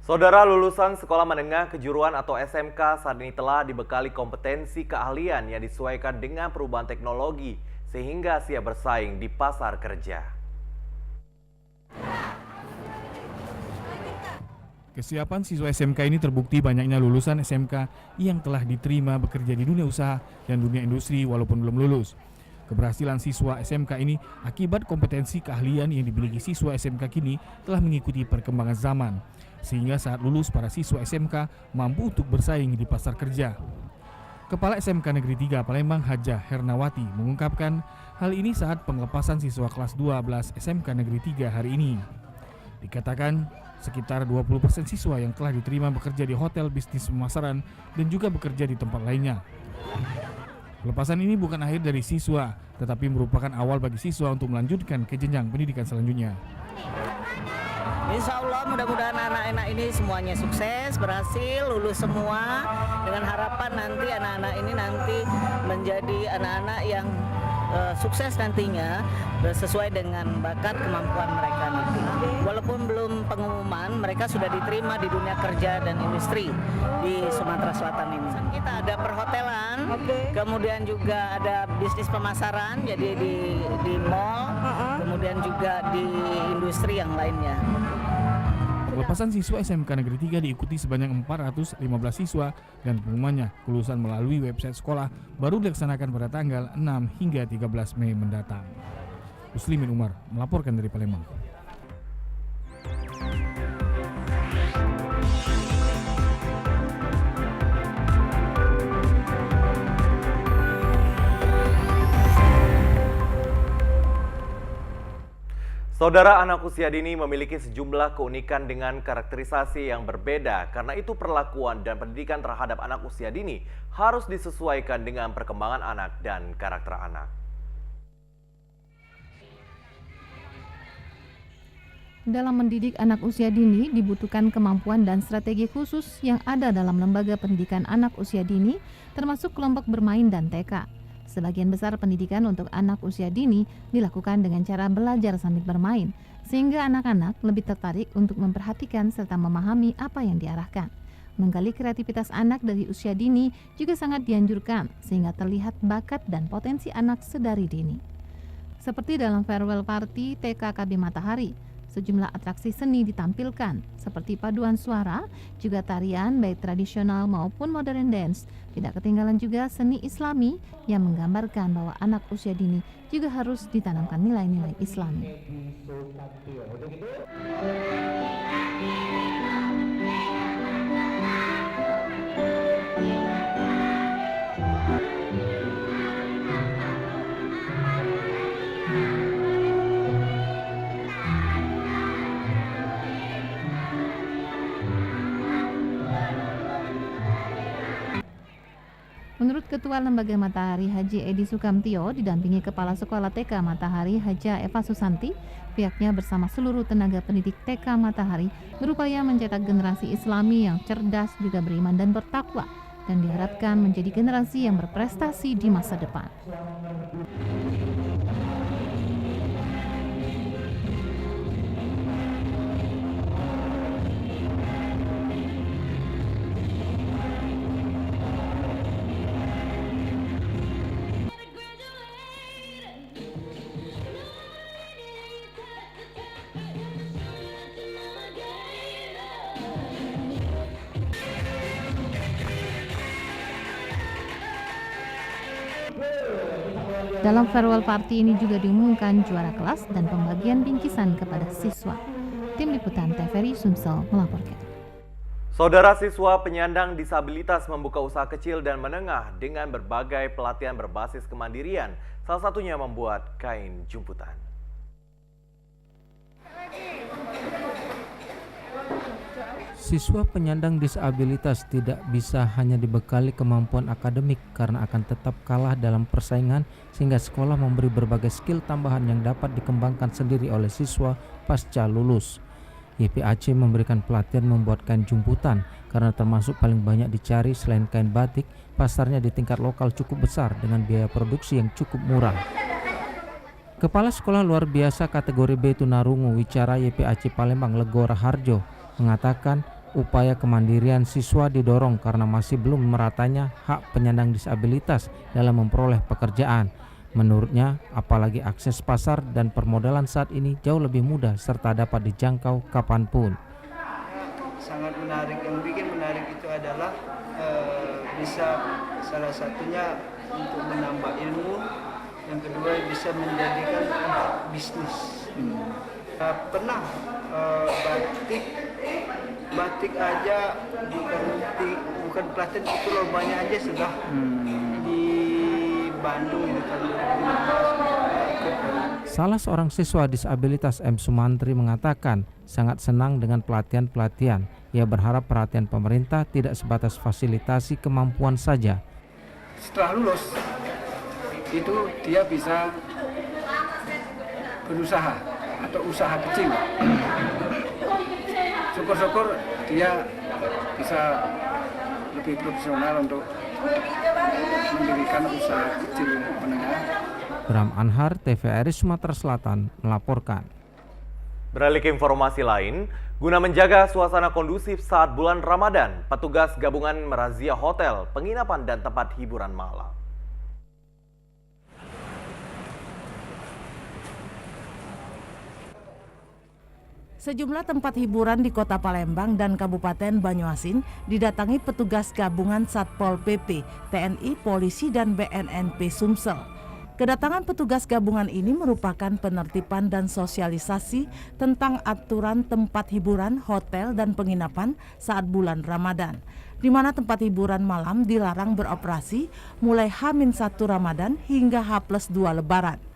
Saudara, lulusan sekolah menengah kejuruan atau SMK saat ini telah dibekali kompetensi keahlian yang disesuaikan dengan perubahan teknologi sehingga siap bersaing di pasar kerja. Kesiapan siswa SMK ini terbukti banyaknya lulusan SMK yang telah diterima bekerja di dunia usaha dan dunia industri walaupun belum lulus. Keberhasilan siswa SMK ini akibat kompetensi keahlian yang dimiliki siswa SMK kini telah mengikuti perkembangan zaman, sehingga saat lulus para siswa SMK mampu untuk bersaing di pasar kerja. Kepala SMK Negeri 3 Palembang Hajah Hernawati mengungkapkan hal ini saat pengelepasan siswa kelas 12 SMK Negeri 3 hari ini. Dikatakan sekitar 20% siswa yang telah diterima bekerja di hotel, bisnis pemasaran, dan juga bekerja di tempat lainnya. Pelepasan ini bukan akhir dari siswa, tetapi merupakan awal bagi siswa untuk melanjutkan ke jenjang pendidikan selanjutnya. Insya Allah mudah-mudahan anak-anak ini semuanya sukses, berhasil, lulus semua, dengan harapan nanti anak-anak ini nanti menjadi anak-anak yang sukses nantinya sesuai dengan bakat kemampuan mereka nanti. Walaupun belum pengumuman, mereka sudah diterima di dunia kerja dan industri di Sumatera Selatan ini. Kita ada perhotelan, kemudian juga ada bisnis pemasaran, jadi di mall, kemudian juga di industri yang lainnya. Pelepasan siswa SMK Negeri 3 diikuti sebanyak 415 siswa dan pengumumannya kelulusan melalui website sekolah baru dilaksanakan pada tanggal 6 hingga 13 Mei mendatang. Muslimin Umar melaporkan dari Palembang. Saudara, anak usia dini memiliki sejumlah keunikan dengan karakterisasi yang berbeda. Karena itu perlakuan dan pendidikan terhadap anak usia dini harus disesuaikan dengan perkembangan anak dan karakter anak. Dalam mendidik anak usia dini dibutuhkan kemampuan dan strategi khusus yang ada dalam lembaga pendidikan anak usia dini, termasuk kelompok bermain dan TK. Sebagian besar pendidikan untuk anak usia dini dilakukan dengan cara belajar sambil bermain, sehingga anak-anak lebih tertarik untuk memperhatikan serta memahami apa yang diarahkan. Menggali kreativitas anak dari usia dini juga sangat dianjurkan, sehingga terlihat bakat dan potensi anak sedari dini. Seperti dalam farewell party TKKB Matahari, sejumlah atraksi seni ditampilkan, seperti paduan suara, juga tarian baik tradisional maupun modern dance. Tidak ketinggalan juga seni Islami yang menggambarkan bahwa anak usia dini juga harus ditanamkan nilai-nilai Islami. Menurut Ketua Lembaga Matahari Haji Edi Sukamtio didampingi Kepala Sekolah TK Matahari Haja Eva Susanti, pihaknya bersama seluruh tenaga pendidik TK Matahari berupaya mencetak generasi Islami yang cerdas, juga beriman dan bertakwa, dan diharapkan menjadi generasi yang berprestasi di masa depan. Dalam farewell party ini juga diumumkan juara kelas dan pembagian bingkisan kepada siswa. Tim Liputan TVRI Sumsel melaporkan. Saudara, siswa penyandang disabilitas membuka usaha kecil dan menengah dengan berbagai pelatihan berbasis kemandirian. Salah satunya membuat kain jumputan. Siswa penyandang disabilitas tidak bisa hanya dibekali kemampuan akademik karena akan tetap kalah dalam persaingan, sehingga sekolah memberi berbagai skill tambahan yang dapat dikembangkan sendiri oleh siswa pasca lulus. YPAC memberikan pelatihan membuat kain jumputan karena termasuk paling banyak dicari selain kain batik. Pasarnya di tingkat lokal cukup besar dengan biaya produksi yang cukup murah. Kepala Sekolah Luar Biasa kategori B Tunarungu Wicara YPAC Palembang Legora Harjo mengatakan upaya kemandirian siswa didorong karena masih belum meratanya hak penyandang disabilitas dalam memperoleh pekerjaan. Menurutnya, apalagi akses pasar dan permodalan saat ini jauh lebih mudah serta dapat dijangkau kapanpun. Sangat menarik, yang bikin menarik itu adalah bisa salah satunya untuk menambah ilmu, yang kedua bisa menjadikan bisnis. Pernah batik aja bukan pelatihan itu lombanya aja sudah di Bandung ini. Salah seorang siswa disabilitas M. Sumantri mengatakan sangat senang dengan pelatihan-pelatihan. Ia berharap perhatian pemerintah tidak sebatas fasilitasi kemampuan saja. Setelah lulus itu dia bisa berusaha atau usaha kecil. syukur-syukur dia bisa lebih profesional untuk mendirikan usaha kecil menengah. Bram Anhar, TVRI Sumatera Selatan melaporkan. Beralih ke informasi lain, guna menjaga suasana kondusif saat bulan Ramadan, petugas gabungan merazia hotel, penginapan, dan tempat hiburan malam. Sejumlah tempat hiburan di Kota Palembang dan Kabupaten Banyuasin didatangi petugas gabungan Satpol PP, TNI, Polisi, dan BNNP Sumsel. Kedatangan petugas gabungan ini merupakan penertiban dan sosialisasi tentang aturan tempat hiburan, hotel, dan penginapan saat bulan Ramadan, di mana tempat hiburan malam dilarang beroperasi mulai H-1 Ramadan hingga H+2 Lebaran.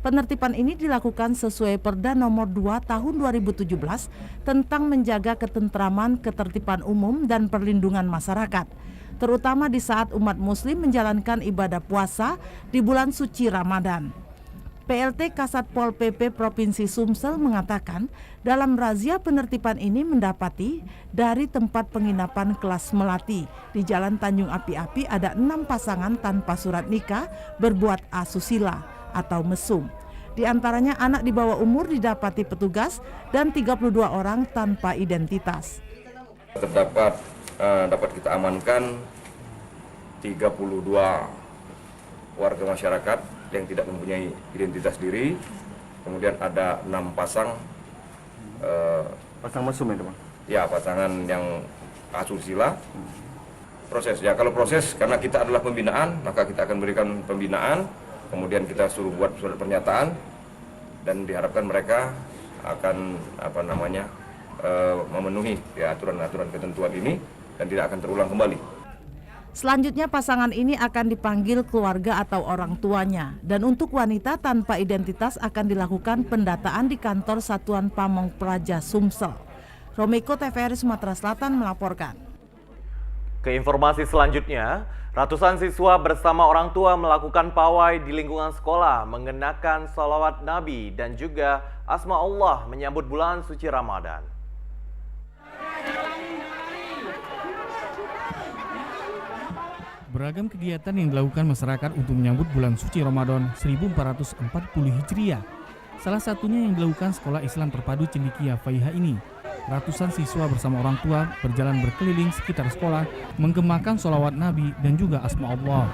Penertiban ini dilakukan sesuai Perda Nomor 2 Tahun 2017 tentang menjaga ketentraman, ketertiban umum, dan perlindungan masyarakat, terutama di saat umat muslim menjalankan ibadah puasa di bulan suci Ramadan. PLT Kasatpol PP Provinsi Sumsel mengatakan dalam razia penertiban ini mendapati dari tempat penginapan kelas Melati di Jalan Tanjung Api-Api ada 6 pasangan tanpa surat nikah berbuat asusila atau mesum. Di antaranya anak di bawah umur didapati petugas dan 32 orang tanpa identitas. Dapat kita amankan 32 warga masyarakat yang tidak mempunyai identitas diri. Kemudian ada 6 pasang Pasang mesum itu, Bang? Ya, pasangan yang asusila. Proses ya, kalau proses karena kita adalah pembinaan, maka kita akan berikan pembinaan. Kemudian kita suruh buat surat pernyataan dan diharapkan mereka akan memenuhi ya, aturan-aturan ketentuan ini dan tidak akan terulang kembali. Selanjutnya pasangan ini akan dipanggil keluarga atau orang tuanya, dan untuk wanita tanpa identitas akan dilakukan pendataan di kantor Satuan Pamong Praja Sumsel. Romiko, TVRI Sumatera Selatan melaporkan. Ke informasi selanjutnya, ratusan siswa bersama orang tua melakukan pawai di lingkungan sekolah mengenakan sholawat Nabi dan juga Asma Allah menyambut bulan suci Ramadan. Beragam kegiatan yang dilakukan masyarakat untuk menyambut bulan suci Ramadan 1440 Hijriah. Salah satunya yang dilakukan Sekolah Islam Terpadu Cendikia Faiha ini. Ratusan siswa bersama orang tua berjalan berkeliling sekitar sekolah menggemakan sholawat Nabi dan juga Asma Allah.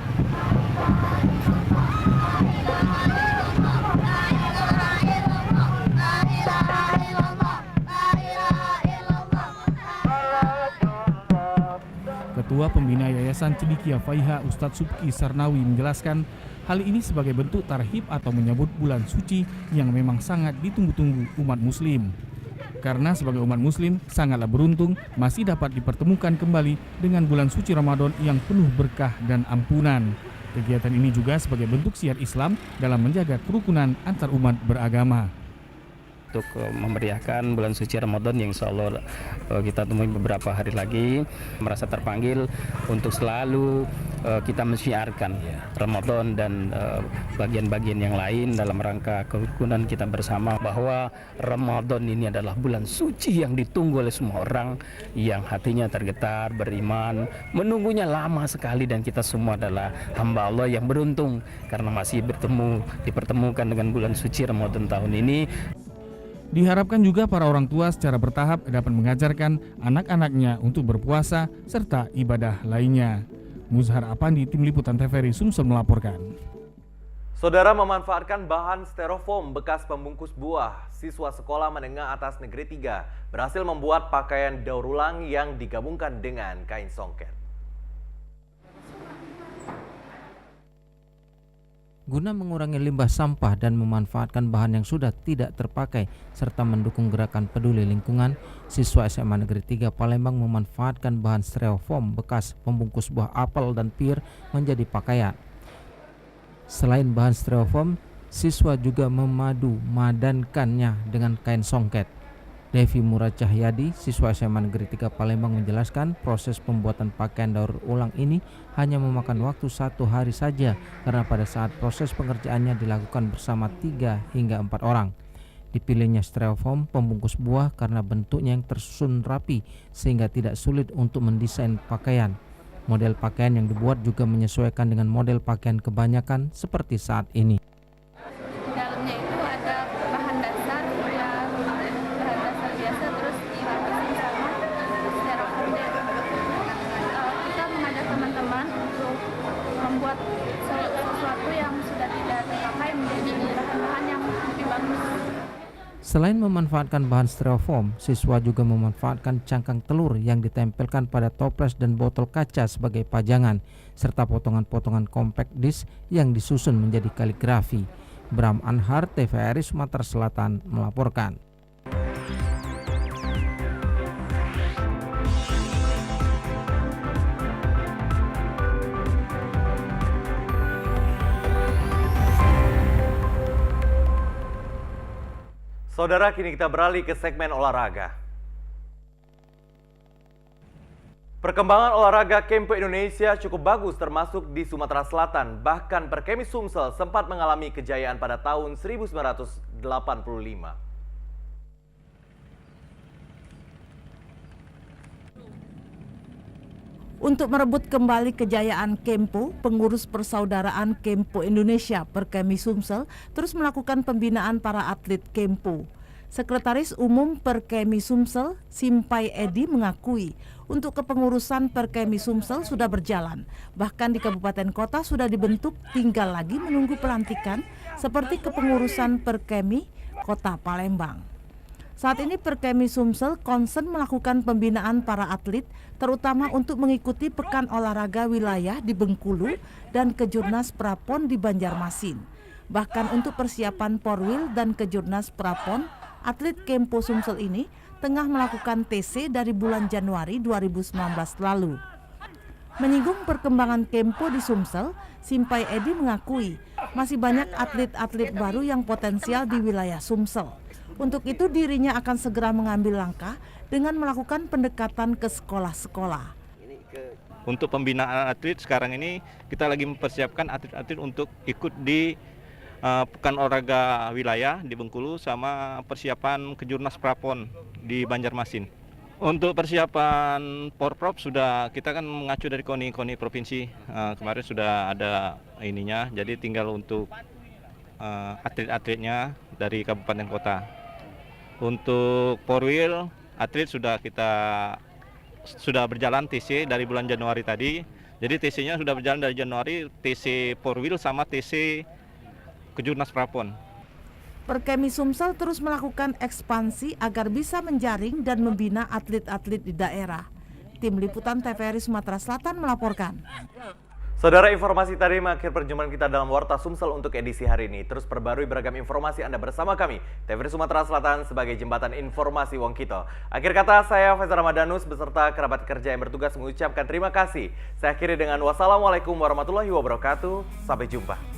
Ketua Pembina Yayasan Cendikia Faiha Ustadz Subki Sarnawi menjelaskan hal ini sebagai bentuk tarhib atau menyambut bulan suci yang memang sangat ditunggu-tunggu umat muslim. Karena sebagai umat muslim sangatlah beruntung masih dapat dipertemukan kembali dengan bulan suci Ramadan yang penuh berkah dan ampunan. Kegiatan ini juga sebagai bentuk syiar Islam dalam menjaga kerukunan antar umat beragama. Untuk memeriahkan bulan suci Ramadan yang insya Allah kita temui beberapa hari lagi, merasa terpanggil untuk selalu kita mensyiarkan Ramadan dan bagian-bagian yang lain dalam rangka kerukunan kita bersama, bahwa Ramadan ini adalah bulan suci yang ditunggu oleh semua orang yang hatinya tergetar, beriman, menunggunya lama sekali, dan kita semua adalah hamba Allah yang beruntung karena masih dipertemukan dengan bulan suci Ramadan tahun ini. Diharapkan juga para orang tua secara bertahap dapat mengajarkan anak-anaknya untuk berpuasa serta ibadah lainnya. Muzhar Apandi, Tim Liputan TVRI Sumsel melaporkan. Saudara, memanfaatkan bahan styrofoam bekas pembungkus buah, siswa sekolah menengah atas negeri 3 berhasil membuat pakaian daur ulang yang digabungkan dengan kain songket. Guna mengurangi limbah sampah dan memanfaatkan bahan yang sudah tidak terpakai serta mendukung gerakan peduli lingkungan, siswa SMA Negeri 3 Palembang memanfaatkan bahan styrofoam bekas pembungkus buah apel dan pir menjadi pakaian. Selain bahan styrofoam, siswa juga memadankannya dengan kain songket. Devi Murad Cahyadi, siswa SMA Negeri 3 Palembang menjelaskan proses pembuatan pakaian daur ulang ini hanya memakan waktu 1 hari saja karena pada saat proses pengerjaannya dilakukan bersama 3 hingga 4 orang. Dipilihnya styrofoam pembungkus buah karena bentuknya yang tersusun rapi sehingga tidak sulit untuk mendesain pakaian. Model pakaian yang dibuat juga menyesuaikan dengan model pakaian kebanyakan seperti saat ini. Dalamnya itu ada bahan dasar yang bahan dasar biasa, terus dilapisi sama styrofoam. Kita mengajak teman-teman untuk membuat sesuatu yang sudah tidak dipakai menjadi bahan-bahan yang lebih bagus. Selain memanfaatkan bahan styrofoam, siswa juga memanfaatkan cangkang telur yang ditempelkan pada toples dan botol kaca sebagai pajangan, serta potongan-potongan compact disc yang disusun menjadi kaligrafi. Bram Anhar, TVRI Sumatera Selatan melaporkan. Saudara, kini kita beralih ke segmen olahraga. Perkembangan olahraga Kempo Indonesia cukup bagus termasuk di Sumatera Selatan. Bahkan Perkemi Sumsel sempat mengalami kejayaan pada tahun 1985. Untuk merebut kembali kejayaan Kempo, pengurus Persaudaraan Kempo Indonesia Perkemi Sumsel terus melakukan pembinaan para atlet Kempo. Sekretaris Umum Perkemi Sumsel, Simpai Edi mengakui untuk kepengurusan Perkemi Sumsel sudah berjalan. Bahkan di kabupaten kota sudah dibentuk, tinggal lagi menunggu pelantikan seperti kepengurusan Perkemi Kota Palembang. Saat ini Perkemi Sumsel concern melakukan pembinaan para atlet, terutama untuk mengikuti Pekan Olahraga Wilayah di Bengkulu dan Kejurnas Prapon di Banjarmasin. Bahkan untuk persiapan Porwil dan Kejurnas Prapon, atlet Kempo Sumsel ini tengah melakukan TC dari bulan Januari 2019 lalu. Menyinggung perkembangan Kempo di Sumsel, Simpai Edi mengakui masih banyak atlet-atlet baru yang potensial di wilayah Sumsel. Untuk itu dirinya akan segera mengambil langkah dengan melakukan pendekatan ke sekolah-sekolah. Untuk pembinaan atlet sekarang ini kita lagi mempersiapkan atlet-atlet untuk ikut di Pekan Olahraga Wilayah di Bengkulu sama persiapan Kejurnas Prapon di Banjarmasin. Untuk persiapan Porprov sudah kita kan mengacu dari KONI provinsi, kemarin sudah ada ininya, jadi tinggal untuk atlet-atletnya dari kabupaten kota. Untuk Porwil atlet sudah berjalan TC dari bulan Januari tadi. Jadi TC-nya sudah berjalan dari Januari, TC Porwil sama TC Kejurnas Prapon. Perkemi Sumsel terus melakukan ekspansi agar bisa menjaring dan membina atlet-atlet di daerah. Tim Liputan TVRI Sumatera Selatan melaporkan. Saudara, informasi tadi mengakhiri perjumpaan kita dalam Warta Sumsel untuk edisi hari ini. Terus perbarui beragam informasi Anda bersama kami, TVRI Sumatera Selatan sebagai jembatan informasi Wong Kito. Akhir kata, saya Faisal Ramadanus beserta kerabat kerja yang bertugas mengucapkan terima kasih. Saya akhiri dengan wassalamualaikum warahmatullahi wabarakatuh. Sampai jumpa.